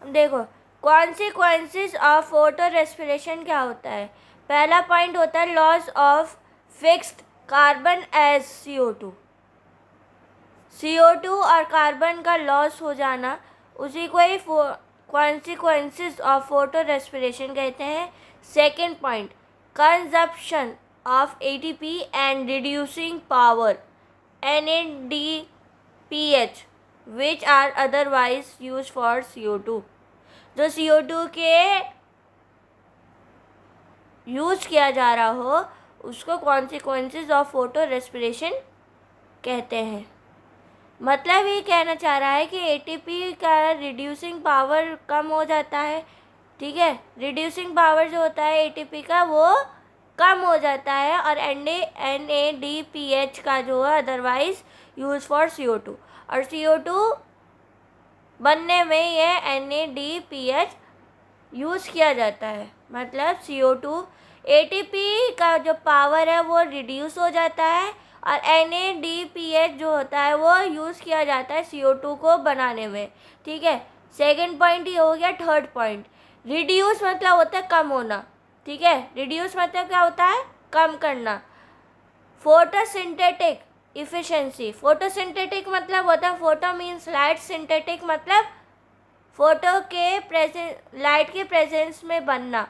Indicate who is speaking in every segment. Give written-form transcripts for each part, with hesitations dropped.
Speaker 1: देखो consequences of photo respiration क्या होता है। पहला पॉइंट होता है loss of fixed carbon as CO2। CO2 और कार्बन का लॉस हो जाना, उसी को ही कॉन्सिक्वेंसेस ऑफ फोटो रेस्पिरेशन कहते हैं। Second point, consumption of ATP and reducing power NADPH which are otherwise use for CO2। जो CO2 के यूज किया जा रहा हो उसको कॉन्सिक्वेंसेस ऑफ फोटो रेस्पिरेशन कहते हैं। मतलब ये कहना चाह रहा है कि ATP का रिड्यूसिंग पावर कम हो जाता है, ठीक है। रिड्यूसिंग पावर जो होता है ATP का वो कम हो जाता है, और NADPH का जो है अदरवाइज यूज फॉर CO2, और CO2 बनने में ये NADPH यूज़ किया जाता है। मतलब CO2 ATP का जो पावर है वो रिड्यूस हो जाता है, और NADPH जो होता है वो यूज़ किया जाता है CO2 को बनाने में, ठीक है। सेकेंड पॉइंट ये हो गया। थर्ड पॉइंट, रिड्यूस मतलब होता है कम होना, ठीक है। रिड्यूस मतलब क्या होता है, कम करना। फोटोसिंथेटिक इफिशिएंसी, फोटोसिंथेटिक मतलब होता है फोटो मीन्स लाइट, सिंथेटिक मतलब फोटो के लाइट के प्रेजेंस में बनना,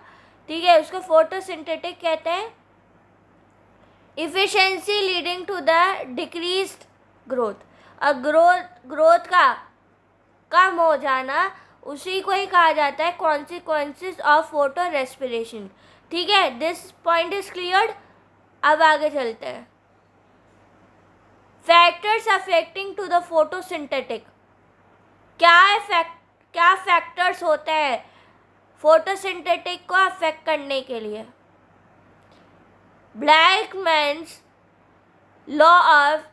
Speaker 1: ठीक है, उसको फोटोसिंथेटिक कहते हैं। Efficiency leading to the decreased growth, growth का कम हो जाना, उसी को ही कहा जाता है कॉन्सिक्वेंसेस ऑफ फोटो रेस्पिरेशन, ठीक है। This point is clear. अब आगे चलते हैं। Factors affecting to the photosynthetic, क्या फैक्टर्स होते हैं फोटोसिंथेटिक को अफेक्ट करने के लिए। Blackman's law of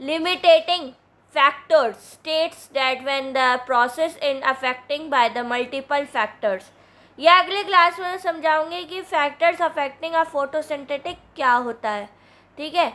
Speaker 1: limiting factors states that when the process in affecting by the multiple factors. ये अगले क्लास में समझाऊंगे कि फैक्टर्स अफेक्टिंग अ फोटोसिंथेटिक क्या होता है, ठीक है।